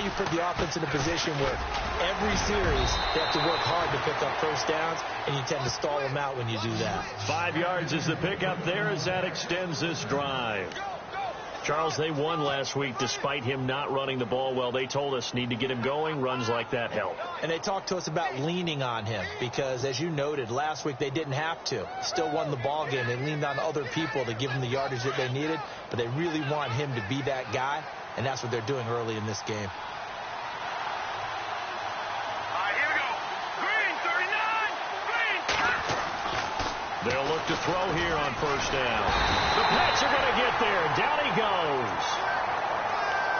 you put the offense in a position where every series they have to work hard to pick up first downs, and you tend to stall them out when you do that. 5 yards is the pickup there as that extends this drive. Charles, they won last week despite him not running the ball well. They told us need to get him going. Runs like that help. And they talked to us about leaning on him because, as you noted, last week they didn't have to. Still won the ball game. They leaned on other people to give them the yardage that they needed, but they really want him to be that guy, and that's what they're doing early in this game. They'll look to throw here on first down. The Pats are going to get there. Down he goes.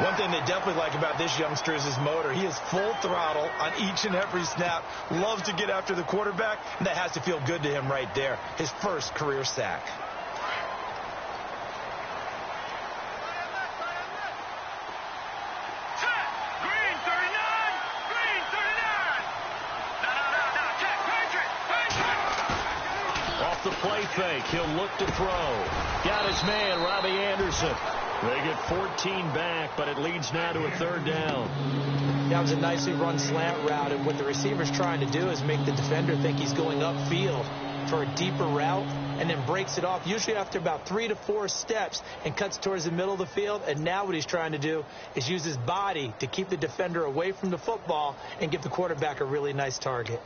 One thing they definitely like about this youngster is his motor. He is full throttle on each and every snap. Loves to get after the quarterback, and that has to feel good to him right there. His first career sack. The play fake. He'll look to throw. Got his man, Robbie Anderson. They get 14 back, but it leads now to a third down. That was a nicely run slant route, and what the receiver's trying to do is make the defender think he's going upfield for a deeper route, and then breaks it off, usually after about 3 to 4 steps, and cuts towards the middle of the field. And now what he's trying to do is use his body to keep the defender away from the football and give the quarterback a really nice target.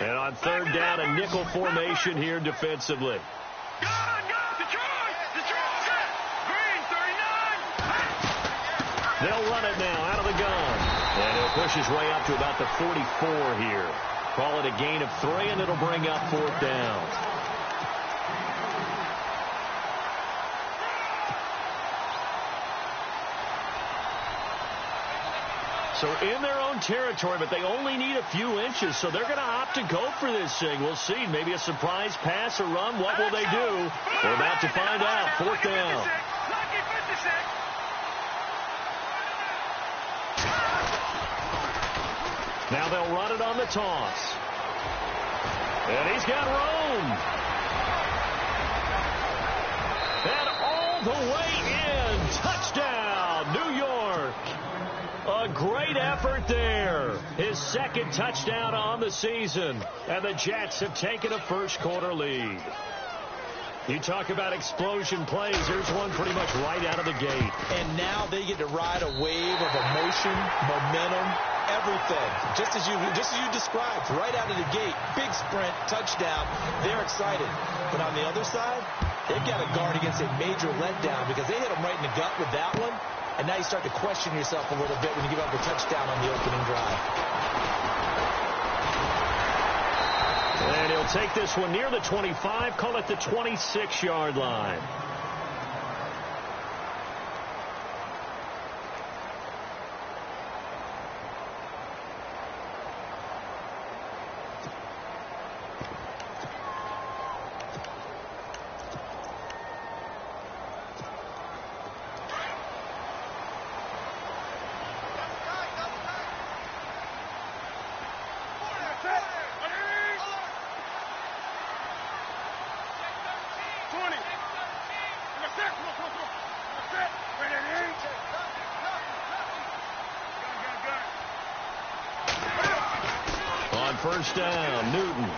And on third down, a nickel formation here defensively. They'll run it now out of the gun. And he'll push his way up to about the 44 here. Call it a gain of 3, and it'll bring up fourth down. So in their own territory, but they only need a few inches, so they're going to opt to go for this thing. We'll see. Maybe a surprise pass or run. What will they do? We're about to find out. Fourth down. Now they'll run it on the toss. And he's got room. And all the way in. Touchdown, New York. A great effort there. His second touchdown on the season. And the Jets have taken a first-quarter lead. You talk about explosion plays. There's one pretty much right out of the gate. And now they get to ride a wave of emotion, momentum, everything. Just as you described, right out of the gate. Big sprint, touchdown. They're excited. But on the other side, they've got to guard against a major letdown because they hit them right in the gut with that one. And now you start to question yourself a little bit when you give up a touchdown on the opening drive. And he'll take this one near the 25, call it the 26-yard line. First down, Newton.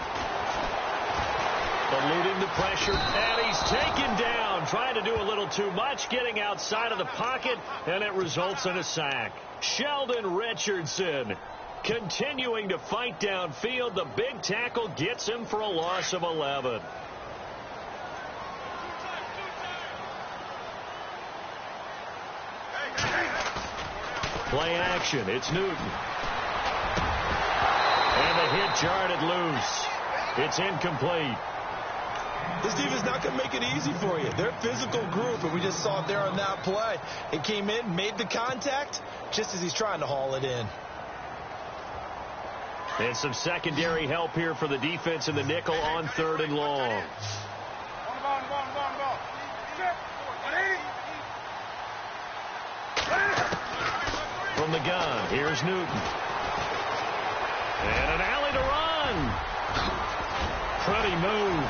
Eluding the pressure, and he's taken down. Trying to do a little too much, getting outside of the pocket, and it results in a sack. Sheldon Richardson continuing to fight downfield. The big tackle gets him for a loss of 11. Play action, it's Newton. And the hit jarred loose. It's incomplete. This defense not going to make it easy for you. They're a physical group, and we just saw it there on that play. It came in, made the contact, just as he's trying to haul it in. And some secondary help here for the defense in the nickel on third and long. the gun, here's Newton. And an alley to run. Pretty move.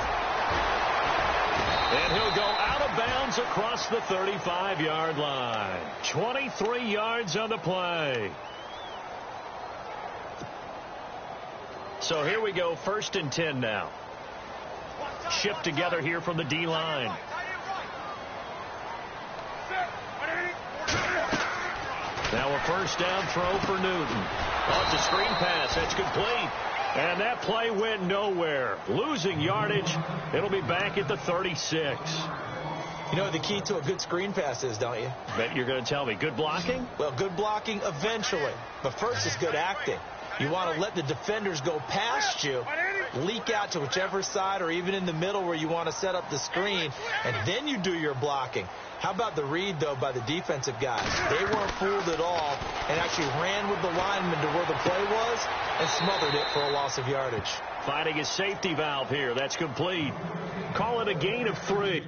And he'll go out of bounds across the 35-yard line. 23 yards on the play. So here we go, 1st and 10 now. Shift together here from the D-line. Now a first down throw for Newton. Off the screen pass, that's complete. And that play went nowhere. Losing yardage. It'll be back at the 36. You know what the key to a good screen pass is, don't you? Bet you're going to tell me. Good blocking? Well, good blocking eventually. But first is good acting. You want to let the defenders go past you, leak out to whichever side or even in the middle where you want to set up the screen, and then you do your blocking. How about the read, though, by the defensive guys? They weren't fooled at all and actually ran with the lineman to where the play was and smothered it for a loss of yardage. Finding a safety valve here. That's complete. Call it a gain of 3.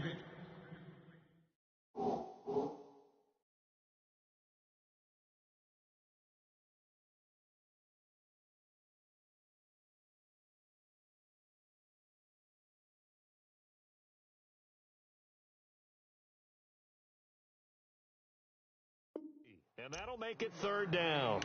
And that'll make it 3rd down.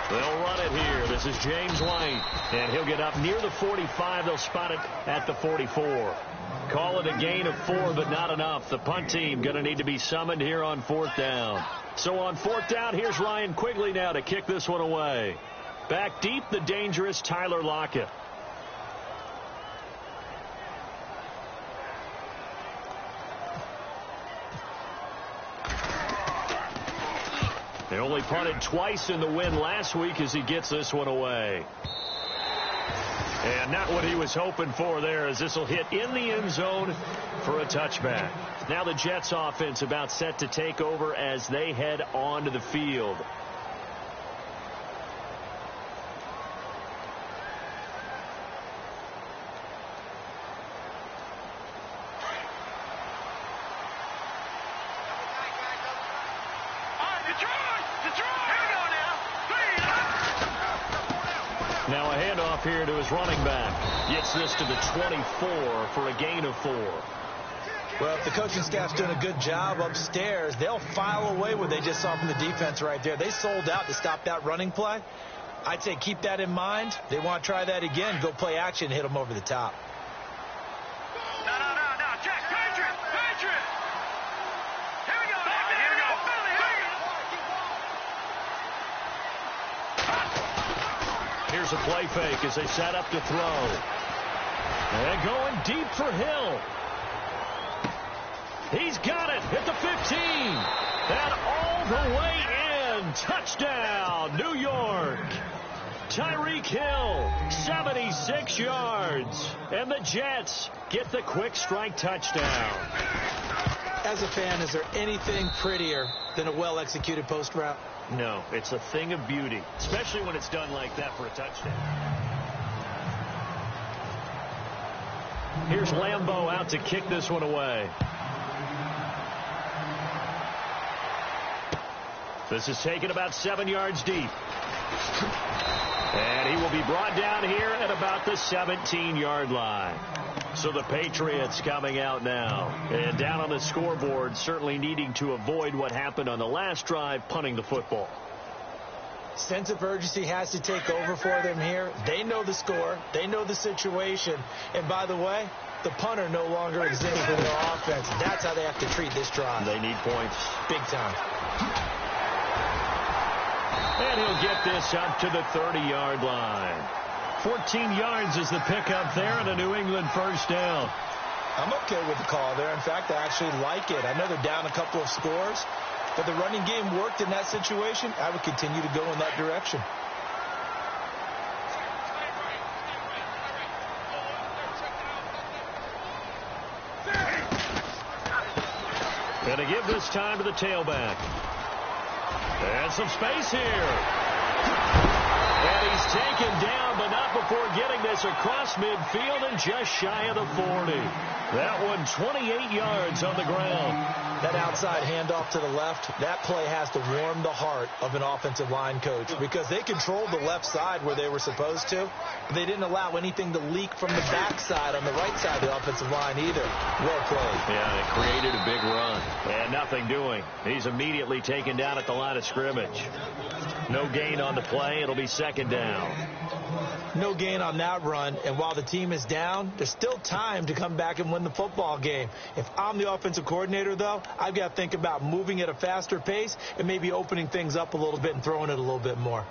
They'll run it here. This is James White. And he'll get up near the 45. They'll spot it at the 44. Call it a gain of 4, but not enough. The punt team going to need to be summoned here on 4th down. So on 4th down, here's Ryan Quigley now to kick this one away. Back deep, the dangerous Tyler Lockett. They only punted twice in the win last week as he gets this one away. And not what he was hoping for there, as this will hit in the end zone for a touchback. Now the Jets offense about set to take over as they head onto the field. Now a handoff here to his running back. Gets this to the 24 for a gain of 4. Well, if the coaching staff's doing a good job upstairs, they'll file away what they just saw from the defense right there. They sold out to stop that running play. I'd say keep that in mind. They want to try that again. Go play action and hit them over the top. No. Jack, Patriot. Here we go. Here's a play fake as they set up to throw. And going deep for Hill. He's got it at the 15. And all the way in. Touchdown, New York. Tyreek Hill, 76 yards. And the Jets get the quick strike touchdown. As a fan, is there anything prettier than a well-executed post route? No, it's a thing of beauty, especially when it's done like that for a touchdown. Here's Lambeau out to kick this one away. This is taken about 7 yards deep. And he will be brought down here at about the 17-yard line. So the Patriots coming out now. And down on the scoreboard, certainly needing to avoid what happened on the last drive, punting the football. Sense of urgency has to take over for them here. They know the score. They know the situation. And by the way, the punter no longer exists in their offense. That's how they have to treat this drive. They need points. Big time. And he'll get this up to the 30-yard line. 14 yards is the pickup there and a New England first down. I'm okay with the call there. In fact, I actually like it. I know they're down a couple of scores, but the running game worked in that situation. I would continue to go in that direction. And to give this time to the tailback. And some space here. And he's taken down, but not before getting this across midfield and just shy of the 40. That one 28 yards on the ground. That outside handoff to the left, that play has to warm the heart of an offensive line coach because they controlled the left side where they were supposed to. But they didn't allow anything to leak from the backside on the right side of the offensive line either. Well played. Yeah, it created a big run. And nothing doing. He's immediately taken down at the line of scrimmage. No gain on the play. It'll be second down. No gain on that run, and while the team is down, there's still time to come back and win the football game. If I'm the offensive coordinator, though, I've got to think about moving at a faster pace and maybe opening things up a little bit and throwing it a little bit more.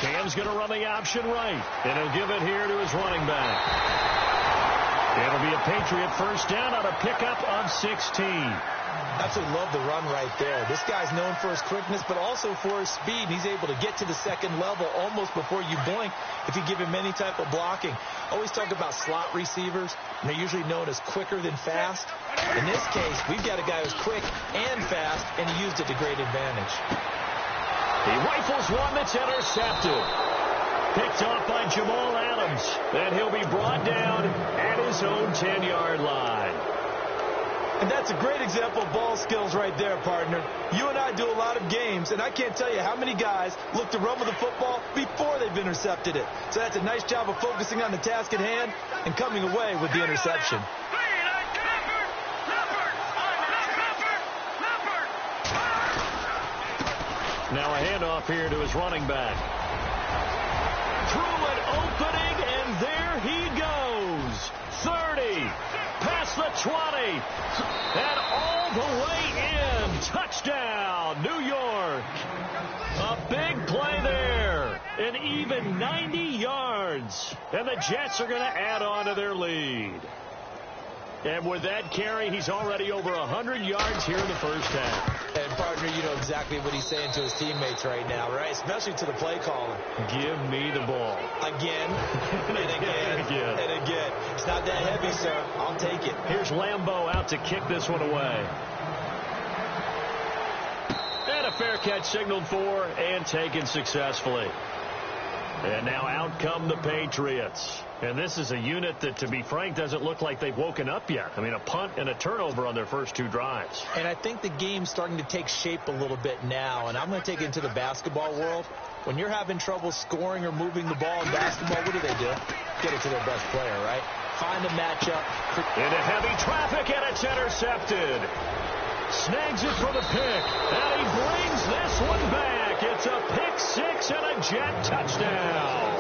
Cam's going to run the option right, and he'll give it here to his running back. It'll be a Patriot first down on a pickup of 16. Absolutely love the run right there. This guy's known for his quickness, but also for his speed. He's able to get to the second level almost before you blink if you give him any type of blocking. Always talk about slot receivers, and they're usually known as quicker than fast. In this case, we've got a guy who's quick and fast, and he used it to great advantage. He rifles one that's intercepted. Picked off by Jamal Adams. And he'll be brought down at his own 10-yard line. And that's a great example of ball skills right there, partner. You and I do a lot of games, and I can't tell you how many guys look to run with the football before they've intercepted it. So that's a nice job of focusing on the task at hand and coming away with the interception. Now a handoff here to his running back. Through an opening, and there he goes. 30, past the 20, and all the way in. Touchdown, New York. A big play there. An even 90 yards. And the Jets are going to add on to their lead. And with that carry, he's already over 100 yards here in the first half. And, partner, you know exactly what he's saying to his teammates right now, right? Especially to the play caller. Give me the ball. Again, and again, and again. It's not that heavy, sir. I'll take it. Here's Lambeau out to kick this one away. And a fair catch signaled for and taken successfully. And now out come the Patriots. And this is a unit that, to be frank, doesn't look like they've woken up yet. I mean, a punt and a turnover on their first two drives. And I think the game's starting to take shape a little bit now. And I'm going to take it into the basketball world. When you're having trouble scoring or moving the ball in basketball, what do? Get it to their best player, right? Find a matchup. Into heavy traffic, and it's intercepted. Snags it for the pick. And he brings this one back. It's a pick six and a Jet touchdown.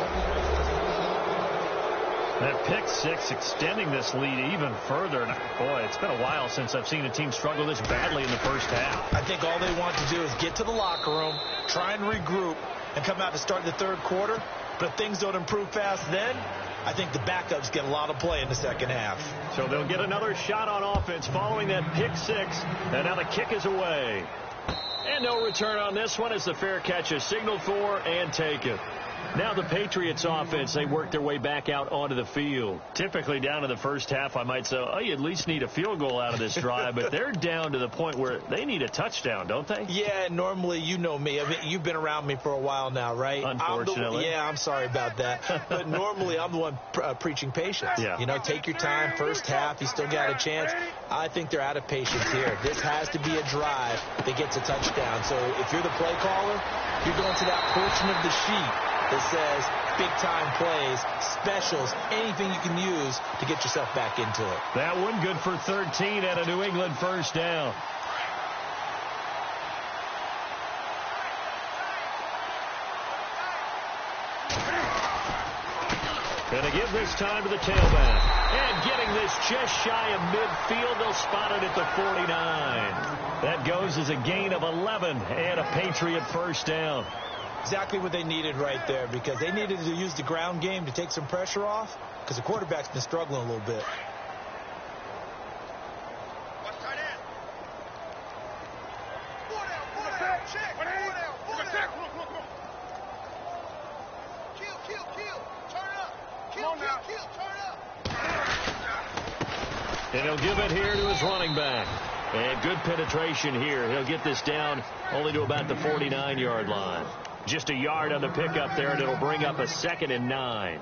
That pick six extending this lead even further. And boy, it's been a while since I've seen a team struggle this badly in the first half. I think all they want to do is get to the locker room, try and regroup, and come out to start the third quarter. But if things don't improve fast then, I think the backups get a lot of play in the second half. So they'll get another shot on offense following that pick six. And now the kick is away. And no return on this one as the fair catch is signaled for and taken. Now the Patriots offense, they work their way back out onto the field. Typically down in the first half, I might say, oh, you at least need a field goal out of this drive. But they're down to the point where they need a touchdown, don't they? Yeah, normally, you know me. I mean, you've been around me for a while now, right? Unfortunately. I'm sorry about that. But normally, I'm the one preaching patience. Yeah. You know, take your time. First half, you still got a chance. I think they're out of patience here. This has to be a drive that gets a touchdown. So if you're the play caller, you're going to that portion of the sheet that says big-time plays, specials, anything you can use to get yourself back into it. That one good for 13 and a New England first down. And to give this time to the tailback. And getting this just shy of midfield, they'll spot it at the 49. That goes as a gain of 11 and a Patriot first down. Exactly what they needed right there, because they needed to use the ground game to take some pressure off, because the quarterback's been struggling a little bit. And he'll give it here to his running back. And good penetration here. He'll get this down only to about the 49-yard line. Just a yard on the pickup there, and it'll bring up a 2nd and 9.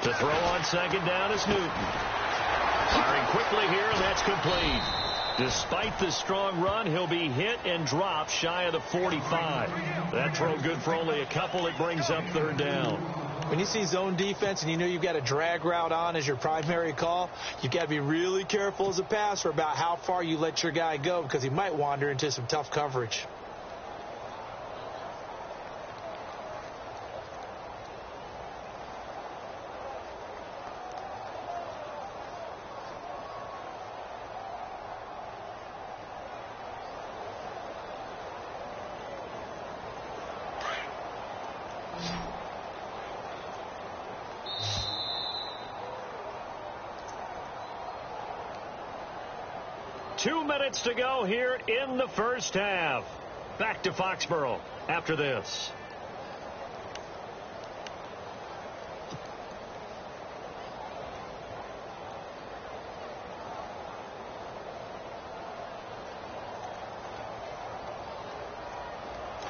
To throw on 2nd down is Newton. Firing quickly here, and that's complete. Despite the strong run, he'll be hit and dropped shy of the 45. That throw good for only a couple. It brings up 3rd down. When you see zone defense and you know you've got a drag route on as your primary call, you've got to be really careful as a passer about how far you let your guy go because he might wander into some tough coverage. Two minutes to go here in the first half. Back to Foxborough after this.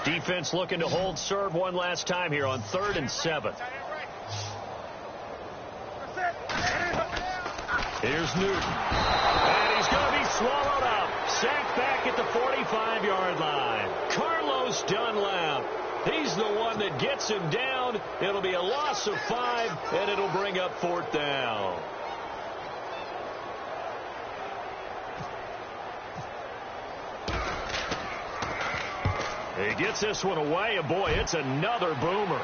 Defense looking to hold serve one last time here on 3rd and 7. Here's Newton. And he's going to be swallowed up. Sacked back at the 45-yard line. Carlos Dunlap. He's the one that gets him down. It'll be a loss of 5, and it'll bring up 4th down. He gets this one away, and boy, it's another boomer.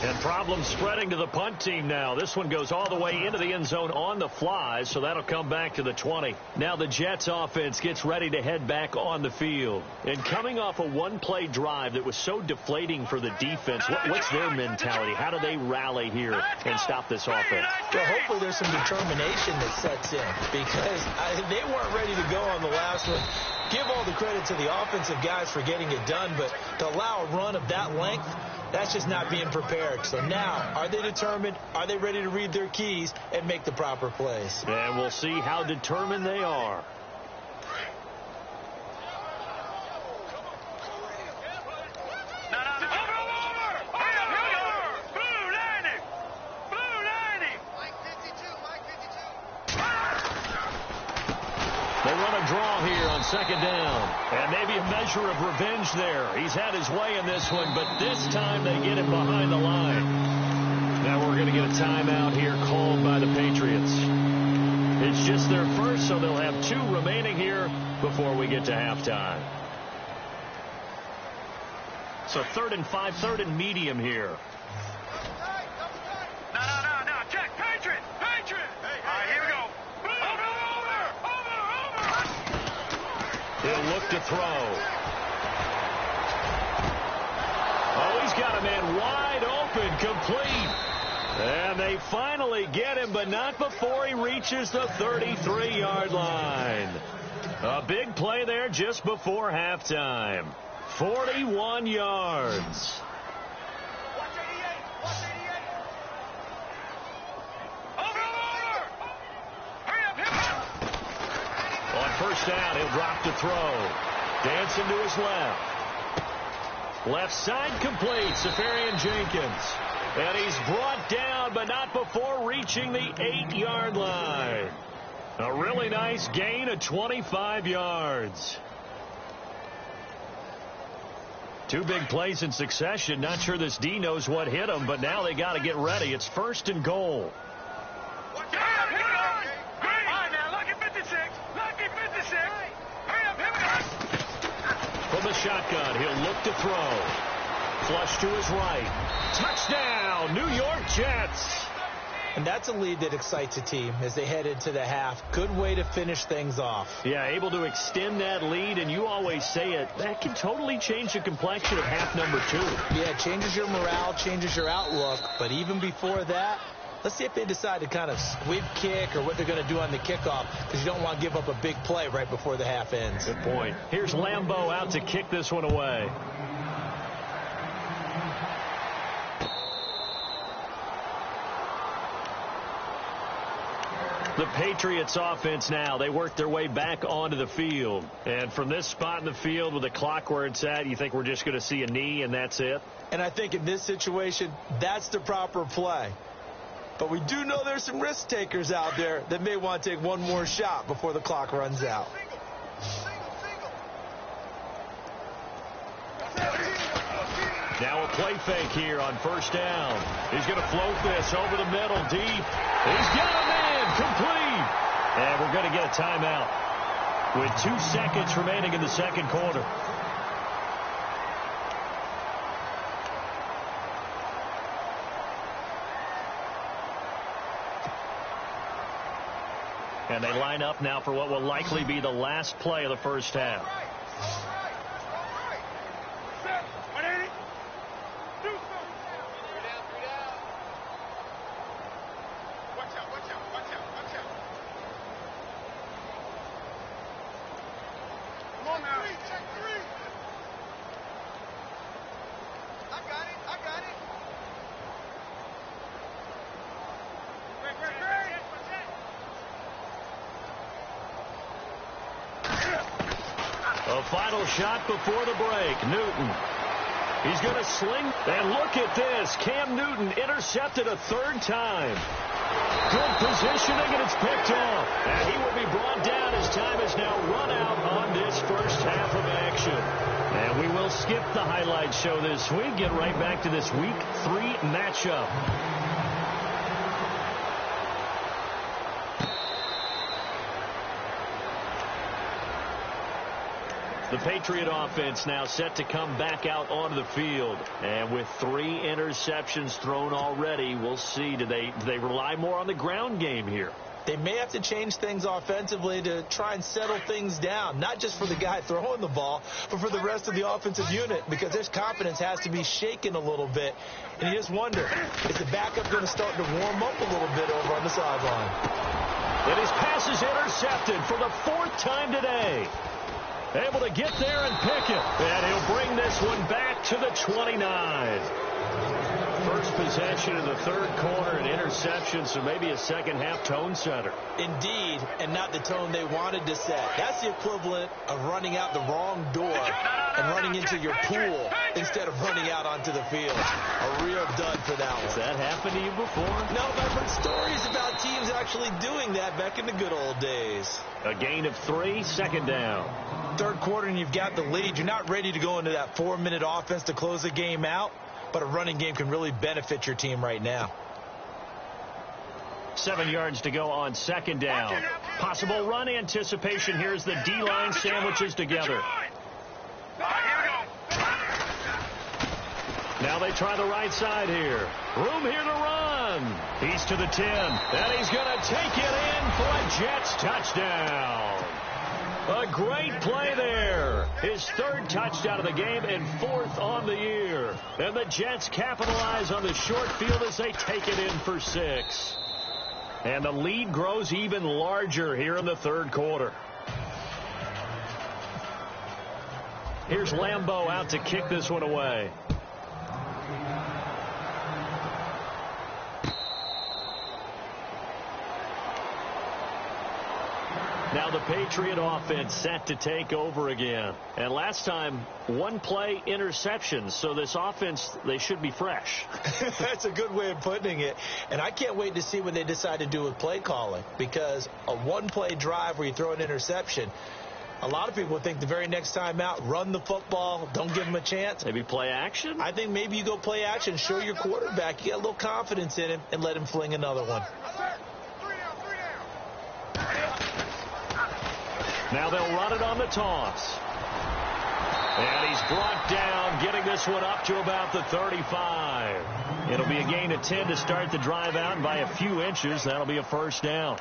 And problems spreading to the punt team now. This one goes all the way into the end zone on the fly, so that'll come back to the 20. Now the Jets offense gets ready to head back on the field. And coming off a one-play drive that was so deflating for the defense, what's their mentality? How do they rally here and stop this offense? Well, hopefully there's some determination that sets in because they weren't ready to go on the last one. Give all the credit to the offensive guys for getting it done, but to allow a run of that length, that's just not being prepared. So now, are they determined? Are they ready to read their keys and make the proper plays? And we'll see how determined they are. Draw here on 2nd down. And maybe a measure of revenge there. He's had his way in this one, but this time they get him behind the line. Now we're going to get a timeout here called by the Patriots. It's just their first, so they'll have 2 remaining here before we get to halftime. So 3rd and 5, 3rd and medium here. No. Check. Patriot. All right, here we go. He'll look to throw. Oh, he's got a man wide open, complete. And they finally get him, but not before he reaches the 33-yard line. A big play there just before halftime. 41 yards. First down, he'll drop to throw. Dancing to his left. Left side complete, Safarian Jenkins. And he's brought down, but not before reaching the 8-yard line. A really nice gain of 25 yards. 2 big plays in succession. Not sure this D knows what hit him, but now they got to get ready. It's 1st and goal. From the shotgun, he'll look to throw. Flush to his right. Touchdown, New York Jets. And that's a lead that excites a team as they head into the half. Good way to finish things off. Yeah, able to extend that lead, and you always say it, that can totally change the complexion of half number 2. Yeah, it changes your morale, changes your outlook. But even before that, let's see if they decide to kind of squib kick or what they're going to do on the kickoff, because you don't want to give up a big play right before the half ends. Good point. Here's Lambeau out to kick this one away. The Patriots offense now, they work their way back onto the field. And from this spot in the field with the clock where it's at, you think we're just going to see a knee and that's it? And I think in this situation, that's the proper play. But we do know there's some risk takers out there that may want to take one more shot before the clock runs out. Now a play fake here on first down. He's going to float this over the middle deep. He's got a man complete. And we're going to get a timeout with 2 seconds remaining in the second quarter. And they line up now for what will likely be the last play of the first half. A final shot before the break. Newton. He's going to sling. And look at this. Cam Newton intercepted a 3rd time. Good positioning, and it's picked off. And he will be brought down as time is now run out on this first half of action. And we will skip the highlight show this week. Get right back to this Week 3 matchup. The Patriot offense now set to come back out onto the field. And with 3 interceptions thrown already, we'll see. Do they rely more on the ground game here? They may have to change things offensively to try and settle things down, not just for the guy throwing the ball, but for the rest of the offensive unit, because their confidence has to be shaken a little bit. And you just wonder, is the backup going to start to warm up a little bit over on the sideline? And his pass is intercepted for the 4th time today. Able to get there and pick it. And he'll bring this one back to the 29. First possession in the 3rd quarter, an interception, so maybe a second half tone setter. Indeed, and not the tone they wanted to set. That's the equivalent of running out the wrong door and running into your pool instead of running out onto the field. A real dud for that one. Has that happened to you before? No, but I've heard stories about teams actually doing that back in the good old days. A gain of 3, second down. 3rd quarter and you've got the lead. You're not ready to go into that 4-minute offense to close the game out, but a running game can really benefit your team right now. 7 yards to go on second down. Possible run anticipation here as the D-line sandwiches together. Now they try the right side here. Room here to run. He's to the 10. And he's going to take it in for a Jets touchdown. A great play there. His 3rd touchdown of the game and 4th on the year. And the Jets capitalize on the short field as they take it in for 6. And the lead grows even larger here in the 3rd quarter. Here's Lambeau out to kick this one away. Now the Patriot offense set to take over again. And last time, 1-play interceptions. So this offense, they should be fresh. That's a good way of putting it. And I can't wait to see what they decide to do with play calling. Because a 1-play drive where you throw an interception, a lot of people think the very next time out, run the football, don't give them a chance. Maybe play action? I think maybe you go play action, show your quarterback, you got a little confidence in him, and let him fling another one. Now they'll run it on the toss. And he's brought down, getting this one up to about the 35. It'll be a gain of 10 to start the drive out, and by a few inches, that'll be a first down.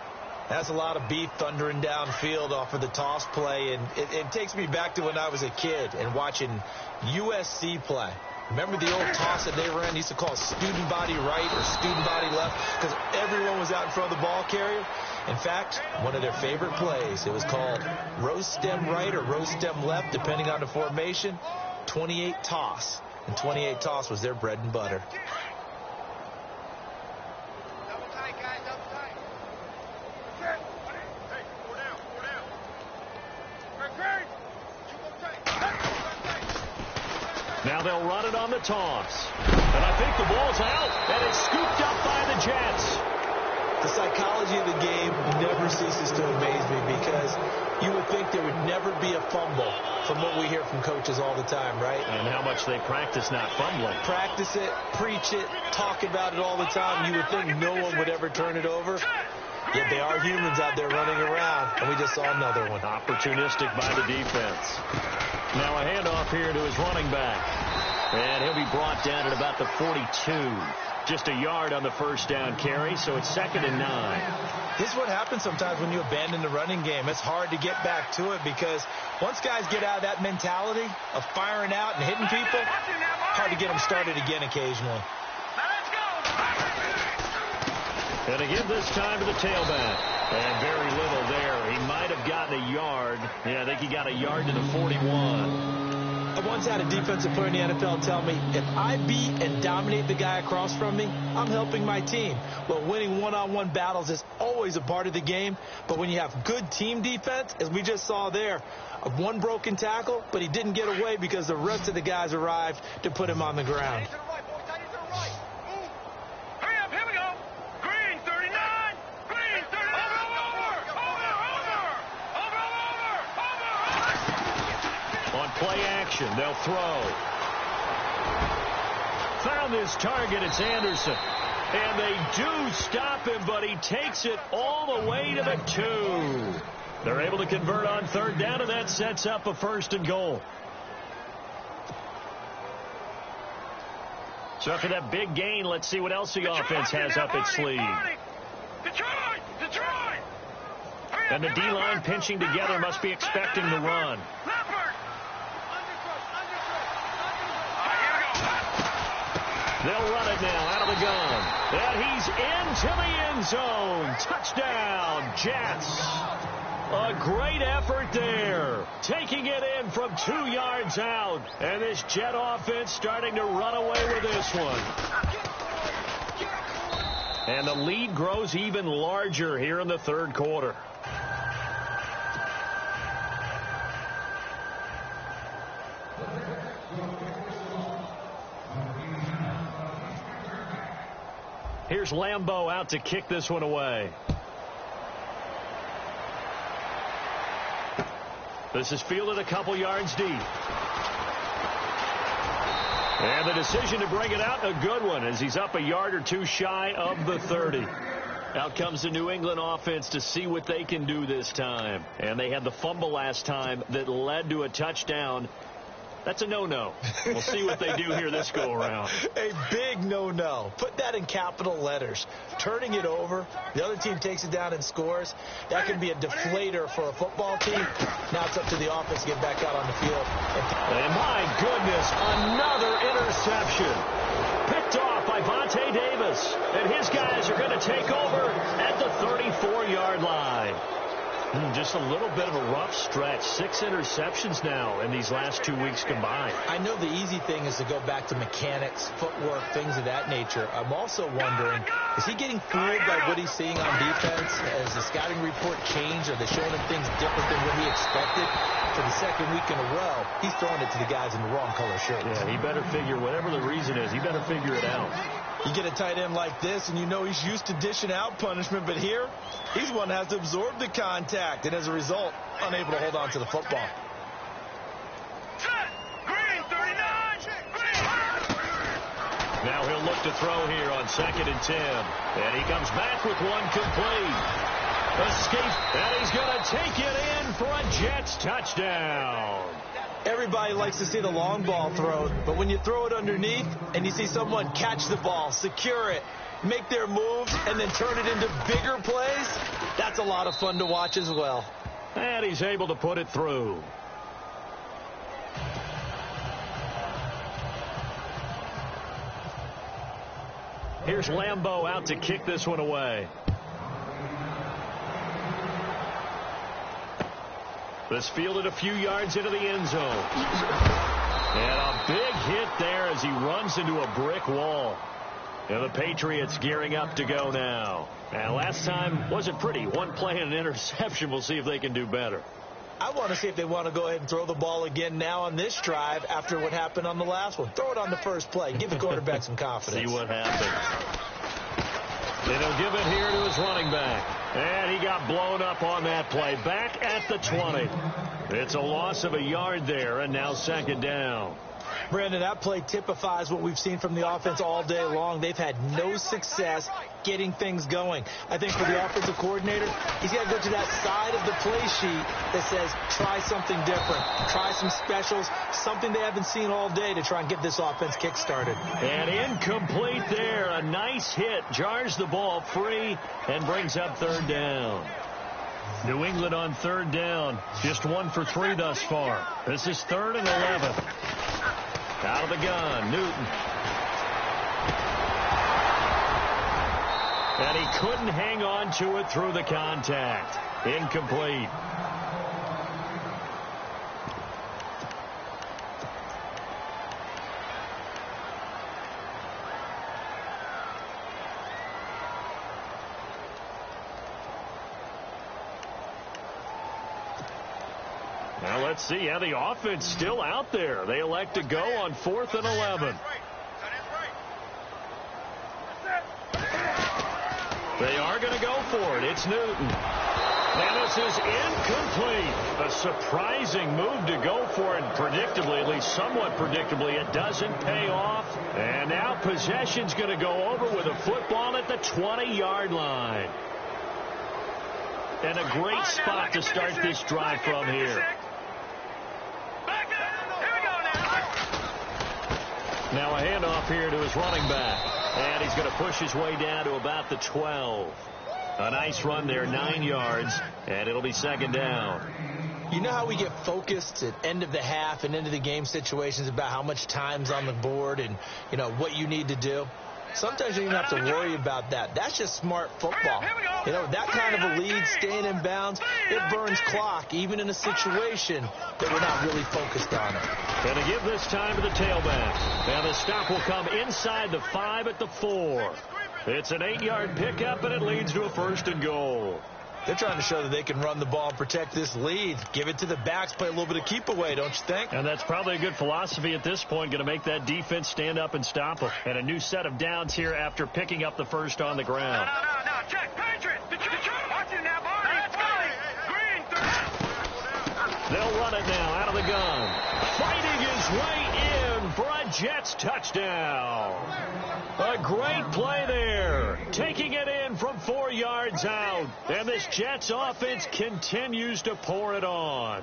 That's a lot of beef thundering downfield off of the toss play, and it takes me back to when I was a kid and watching USC play. Remember the old toss that they ran? They used to call it student body right or student body left because everyone was out in front of the ball carrier. In fact, one of their favorite plays, it was called roast stem right or roast stem left, depending on the formation, 28 toss. And 28 toss was their bread and butter. Double tight, guys, double tight. Hey, 4 down, 4 down. Great. Now they'll run it on the toss. And I think the ball's out, and it's scooped up by the Jets. The psychology of the game never ceases to amaze me because you would think there would never be a fumble from what we hear from coaches all the time, right? And how much they practice not fumbling. Practice it, preach it, talk about it all the time. You would think no one would ever turn it over. Yet they are humans out there running around, and we just saw another one. Opportunistic by the defense. Now a handoff here to his running back. And he'll be brought down at about the 42. Just a yard on the first down carry, so it's 2nd and 9. This is what happens sometimes when you abandon the running game. It's hard to get back to it because once guys get out of that mentality of firing out and hitting people, hard to get them started again occasionally. And again this time to the tailback. And very little there. He might have gotten a yard. Yeah, I think he got a yard to the 41. I once had a defensive player in the NFL tell me, if I beat and dominate the guy across from me, I'm helping my team. Well, winning one-on-one battles is always a part of the game, but when you have good team defense, as we just saw there, one broken tackle, but he didn't get away because the rest of the guys arrived to put him on the ground. Play action. They'll throw. Found his target. It's Anderson. And they do stop him, but he takes it all the way to the 2. They're able to convert on 3rd down, and that sets up a 1st and goal. So after that big gain, let's see what else the offense has up its sleeve. And the D-line pinching together must be expecting the run. They'll run it now out of the gun. And he's into the end zone. Touchdown, Jets. A great effort there. Taking it in from 2 yards out. And this Jet offense starting to run away with this one. And the lead grows even larger here in the 3rd quarter. Here's Lambeau out to kick this one away. This is fielded a couple yards deep. And the decision to bring it out, a good one, as he's up a yard or 2 shy of the 30. Out comes the New England offense to see what they can do this time. And they had the fumble last time that led to a touchdown. That's a no-no. We'll see what they do here this go-around. A big no-no. Put that in capital letters. Turning it over, the other team takes it down and scores. That can be a deflator for a football team. Now it's up to the offense to get back out on the field. And my goodness, another interception. Picked off by Vontae Davis. And his guys are going to take over at the 34-yard line. Just a little bit of a rough stretch. 6 interceptions now in these last 2 weeks combined. I know the easy thing is to go back to mechanics, footwork, things of that nature. I'm also wondering, is he getting fooled by what he's seeing on defense? Has the scouting report changed? Are they showing him things different than what he expected? For the 2nd week in a row, he's throwing it to the guys in the wrong color shirts. Yeah, he better figure, whatever the reason is, he better figure it out. You get a tight end like this, and you know he's used to dishing out punishment, but here, he's one that has to absorb the contact, and as a result, unable to hold on to the football. Now he'll look to throw here on 2nd and 10. And he comes back with one complete. Escape, and he's going to take it in for a Jets touchdown. Everybody likes to see the long ball thrown, but when you throw it underneath and you see someone catch the ball, secure it, make their moves, and then turn it into bigger plays, that's a lot of fun to watch as well. And he's able to put it through. Here's Lambeau out to kick this one away. This fielded a few yards into the end zone. And a big hit there as he runs into a brick wall. And the Patriots gearing up to go now. And last time wasn't pretty. One play and an interception. We'll see if they can do better. I want to see if they want to go ahead and throw the ball again now on this drive after what happened on the last one. Throw it on the first play. Give the quarterback some confidence. See what happens. And he'll give it here to his running back. And he got blown up on that play. Back at the 20. It's a loss of a yard there, and now second down. Brandon, that play typifies what we've seen from the offense all day long. They've had no success getting things going. I think for the offensive coordinator, he's got to go to that side of the play sheet that says, try something different. Try some specials, something they haven't seen all day to try and get this offense kick-started. And incomplete there. A nice hit. Jars the ball free and brings up third down. New England on third down. Just 1 for 3 thus far. This is 3rd and 11. Out of the gun, Newton. And he couldn't hang on to it through the contact. Incomplete. Now let's see how the offense still out there. They elect to go on 4th and 11. They are going to go for it. It's Newton. And this is incomplete. A surprising move to go for it. Predictably, at least somewhat predictably, it doesn't pay off. And now possession's going to go over with a football at the 20-yard line. And a great spot to start this drive from here. Now a handoff here to his running back. And he's going to push his way down to about the 12. A nice run there, 9 yards, and it'll be second down. You know how we get focused at end of the half and into the game situations about how much time's on the board and, you know, what you need to do? Sometimes you don't have to worry about that. That's just smart football. You know, that kind of a lead, staying in bounds, it burns clock, even in a situation that we're not really focused on it. And to give this time to the tailback. Now the stop will come inside the 5 at the 4. It's an 8-yard pickup, and it leads to a 1st and goal. They're trying to show that they can run the ball and protect this lead. Give it to the backs, play a little bit of keep away, don't you think? And that's probably a good philosophy at this point, going to make that defense stand up and stop them. And a new set of downs here after picking up the first on the ground. No, check, Patriots. Watch it now, boys. Let's go. Green. They'll run it now out of the gun. Fighting his way in for a Jets touchdown. A great play there. Taking it in from 4 yards out. And this Jets offense continues to pour it on.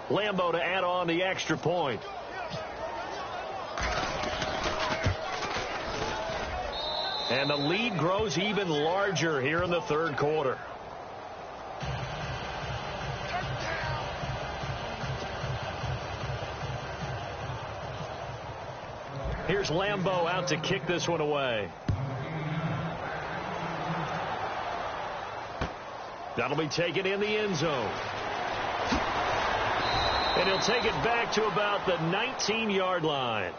Lambeau to add on the extra point. And the lead grows even larger here in the third quarter. Here's Lambeau out to kick this one away. That'll be taken in the end zone. And he'll take it back to about the 19-yard line.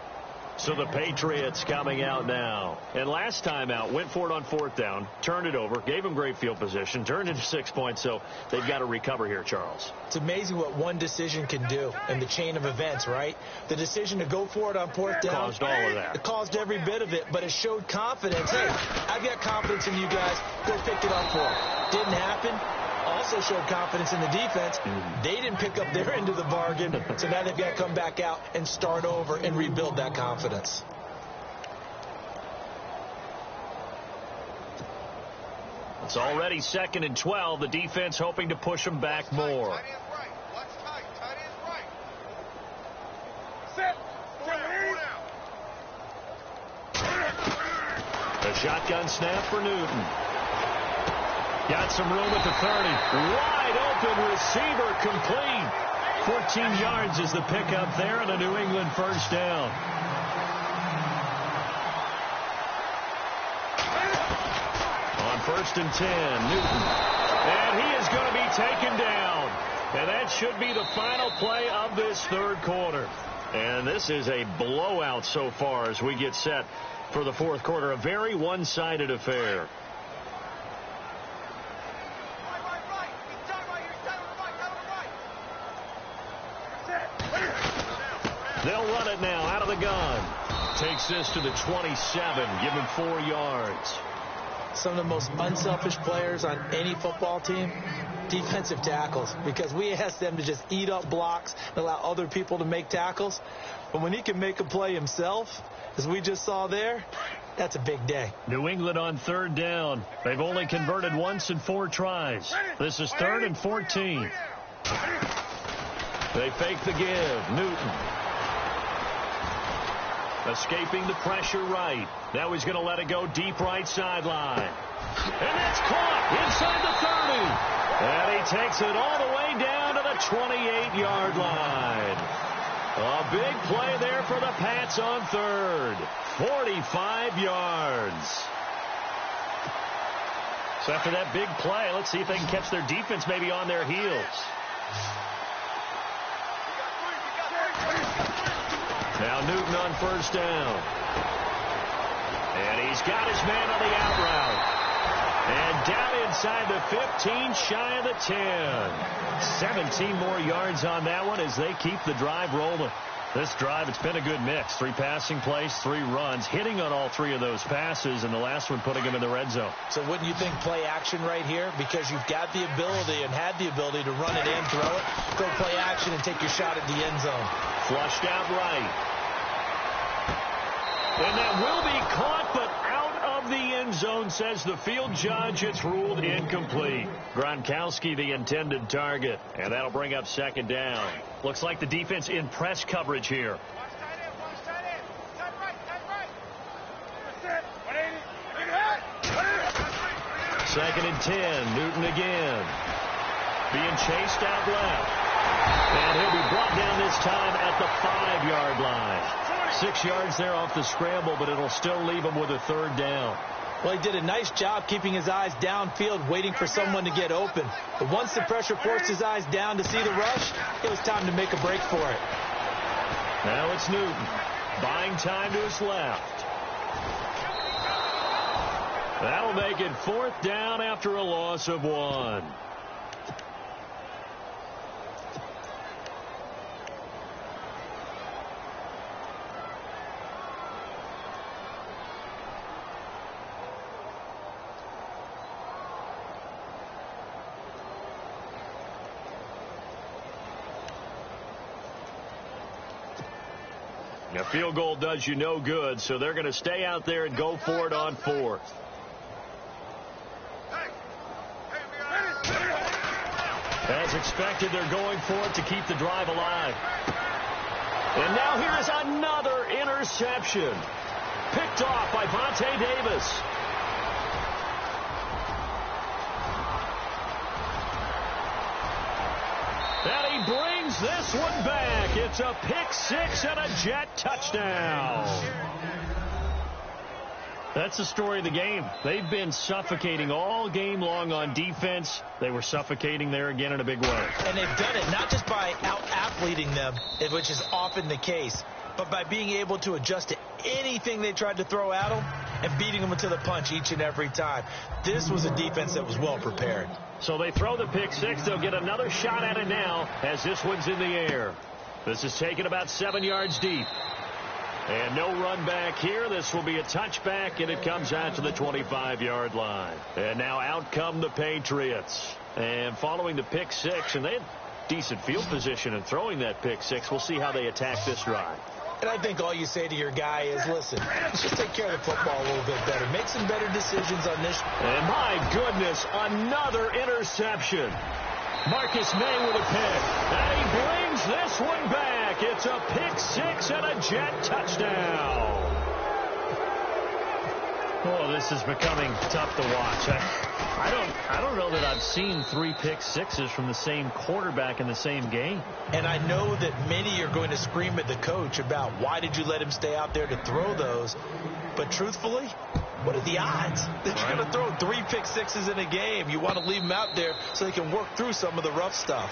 So the Patriots coming out now. And last time out, went for it on 4th down, turned it over, gave him great field position, turned into 6 points, so they've got to recover here, Charles. It's amazing what one decision can do in the chain of events, right? The decision to go for it on 4th down. Caused all of that. It caused every bit of it, but it showed confidence. Hey, I've got confidence in you guys. Go pick it up for it. Didn't happen. Also showed confidence in the defense. They didn't pick up their end of the bargain, so now they've got to come back out and start over and rebuild that confidence. It's already 2nd and 12. The defense hoping to push them back more. Tight end right. Watch tight. Tight end right. Set. A shotgun snap for Newton. Got some room at the 30. Wide open receiver complete. 14 yards is the pickup there and a New England first down. On 1st and 10, Newton. And he is going to be taken down. And that should be the final play of this 3rd quarter. And this is a blowout so far as we get set for the 4th quarter. A very one-sided affair. They'll run it now out of the gun. Takes this to the 27. Give him 4 yards. Some of the most unselfish players on any football team, defensive tackles, because we ask them to just eat up blocks and allow other people to make tackles. But when he can make a play himself, as we just saw there, that's a big day. New England on 3rd down. They've only converted once in 4 tries. This is 3rd and 14. They fake the give. Newton. Escaping the pressure right. Now he's going to let it go deep right sideline. And that's caught inside the 30. And he takes it all the way down to the 28-yard line. A big play there for the Pats on 3rd. 45 yards. So after that big play, let's see if they can catch their defense maybe on their heels. Now Newton on 1st down. And he's got his man on the out route. And down inside the 15, shy of the 10. 17 more yards on that one as they keep the drive rolling. This drive, it's been a good mix. 3 passing plays, 3 runs, hitting on all 3 of those passes, and the last one putting him in the red zone. So wouldn't you think play action right here? Because you've got the ability and had the ability to run it in, throw it, go play action, and take your shot at the end zone. Flushed out right. And that will be caught, but out of the end zone, says the field judge. It's ruled incomplete. Gronkowski, the intended target. And that'll bring up 2nd down. Looks like the defense in press coverage here. Watch tight end. Watch tight end. Tight right. Tight right. 2nd and 10. Newton again. Being chased out left. And he'll be brought down this time at the 5-yard line. 6 yards there off the scramble, but it'll still leave him with a 3rd down. Well, he did a nice job keeping his eyes downfield, waiting for someone to get open. But once the pressure forced his eyes down to see the rush, it was time to make a break for it. Now it's Newton. Buying time to his left. That'll make it 4th down after a loss of 1. A field goal does you no good, so they're going to stay out there and go for it on 4th. As expected, they're going for it to keep the drive alive. And now here is another interception. Picked off by Vontae Davis. And he brings this one back. It's a pick 6 and a Jet touchdown. That's the story of the game. They've been suffocating all game long on defense. They were suffocating there again in a big way. And they've done it not just by out-athleting them, which is often the case, but by being able to adjust to anything they tried to throw at them and beating them to the punch each and every time. This was a defense that was well prepared. So they throw the pick 6. They'll get another shot at it now as this one's in the air. This is taken about 7 yards deep. And no run back here. This will be a touchback, and it comes out to the 25-yard line. And now out come the Patriots. And following the pick 6, and they had decent field position in throwing that pick 6. We'll see how they attack this drive. And I think all you say to your guy is, listen, let's just take care of the football a little bit better. Make some better decisions on this. And my goodness, another interception. Marcus May with a pick. And he brings this one back. It's a pick six and a Jet touchdown. Oh, this is becoming tough to watch. I don't know that I've seen 3 pick sixes from the same quarterback in the same game. And I know that many are going to scream at the coach about why did you let him stay out there to throw those. But truthfully, what are the odds that you're going to throw 3 pick sixes in a game? You want to leave them out there so they can work through some of the rough stuff.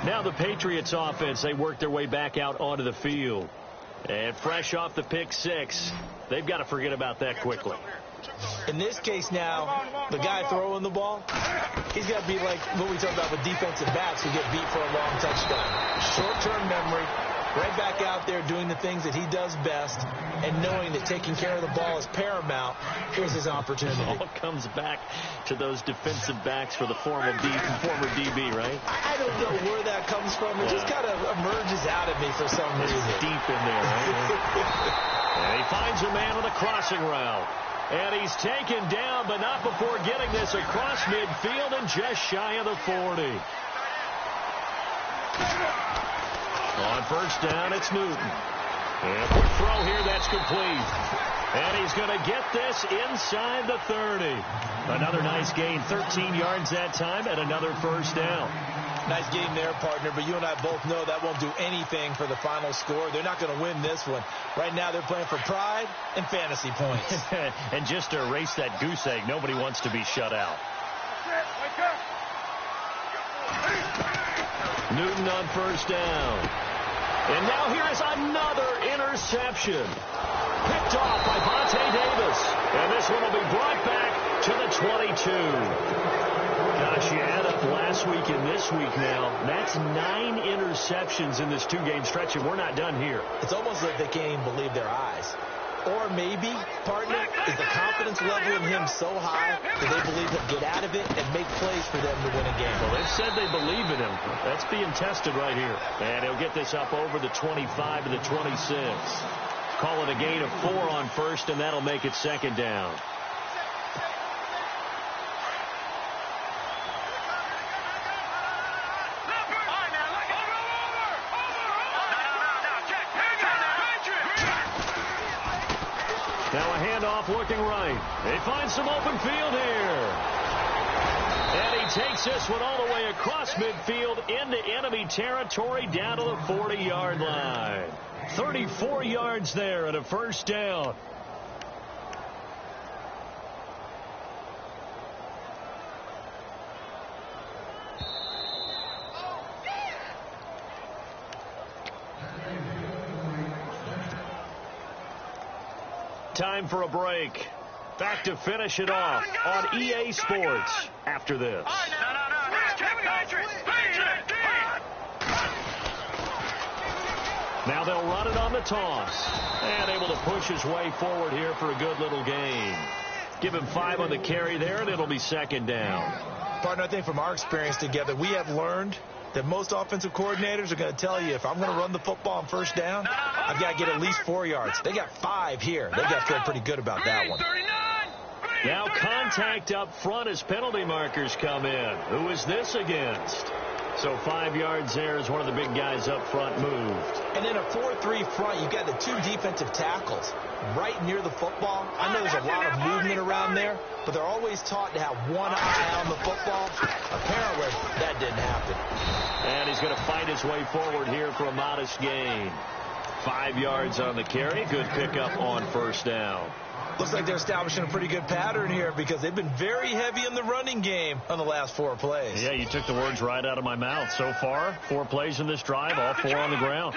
Now the Patriots offense, they work their way back out onto the field. And fresh off the pick six, they've got to forget about that quickly. In this case now, the guy throwing the ball, he's got to be like what we talk about with defensive backs who get beat for a long touchdown. Short-term memory, right back out there doing the things that he does best, and knowing that taking care of the ball is paramount. Here's his opportunity. It all comes back to those defensive backs for the former DB, right? I don't know where that comes from. It just kind of emerges out of me for some reason. It's deep in there, right? And he finds a man on the crossing route. And he's taken down, but not before getting this across midfield and just shy of the 40. On first down, it's Newton. And quick throw here, that's complete. And he's going to get this inside the 30. Another nice gain, 13 yards that time, and another first down. Nice game there, partner, but you and I both know that won't do anything for the final score. They're not going to win this one. Right now they're playing for pride and fantasy points. And just to erase that goose egg, nobody wants to be shut out. Newton on first down. And now here is another interception. Picked off by Vontae Davis. And this one will be brought back to the 22. Gosh, you add up last week and this week now. That's 9 interceptions in this 2-game stretch, and we're not done here. It's almost like they can't even believe their eyes. Or maybe, partner, is the confidence level in him so high that they believe he'll get out of it and make plays for them to win a game. Well, they've said they believe in him. That's being tested right here. And he'll get this up over the 25 to the 26. Call it a gain of 4 on first, and that'll make it second down. Now a handoff looking right. They find some open field here. And he takes this one all the way across midfield into enemy territory down to the 40-yard line. 34 yards there and a first down. Time for a break. Back to finish it off on EA Sports after this. Now they'll run it on the toss. And able to push his way forward here for a good little gain. Give him 5 on the carry there, and it'll be second down. Partner, I think from our experience together, we have learned that most offensive coordinators are going to tell you, if I'm going to run the football on first down, I've got to get at least 4 yards. They got 5 here. They got to feel pretty good about that one. Now contact up front as penalty markers come in. Who is this against? So 5 yards there as one of the big guys up front moved. And in a 4-3 front, you've got the 2 defensive tackles right near the football. I know there's a lot of movement around there, but they're always taught to have one eye on the football. Apparently, that didn't happen. And he's going to fight his way forward here for a modest gain. 5 yards on the carry. Good pickup on first down. Looks like they're establishing a pretty good pattern here because they've been very heavy in the running game on the last 4 plays. Yeah, you took the words right out of my mouth. So far, 4 plays in this drive, all 4 on the ground.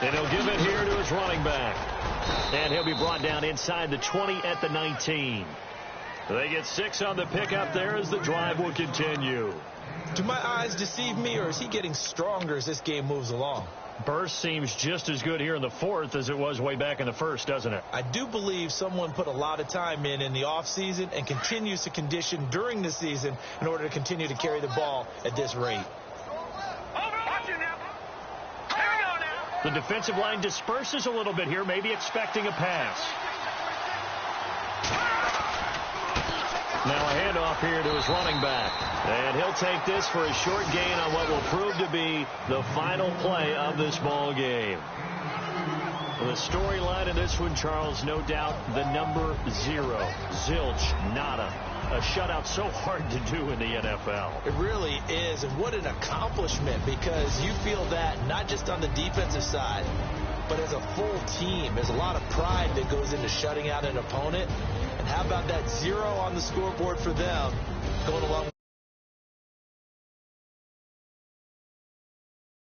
And he'll give it here to his running back. And he'll be brought down inside the 20 at the 19. They get 6 on the pickup there as the drive will continue. Do my eyes deceive me, or is he getting stronger as this game moves along? Burst seems just as good here in the fourth as it was way back in the first, doesn't it? I do believe someone put a lot of time in the offseason and continues to condition during the season in order to continue to carry the ball at this rate. The defensive line disperses a little bit here, maybe expecting a pass. Now a handoff here to his running back. And he'll take this for a short gain on what will prove to be the final play of this ball game. The storyline in this one, Charles, no doubt the number 0. Zilch, nada. A shutout so hard to do in the NFL. It really is, and what an accomplishment, because you feel that not just on the defensive side, but as a full team. There's a lot of pride that goes into shutting out an opponent. And how about that 0 on the scoreboard for them going along?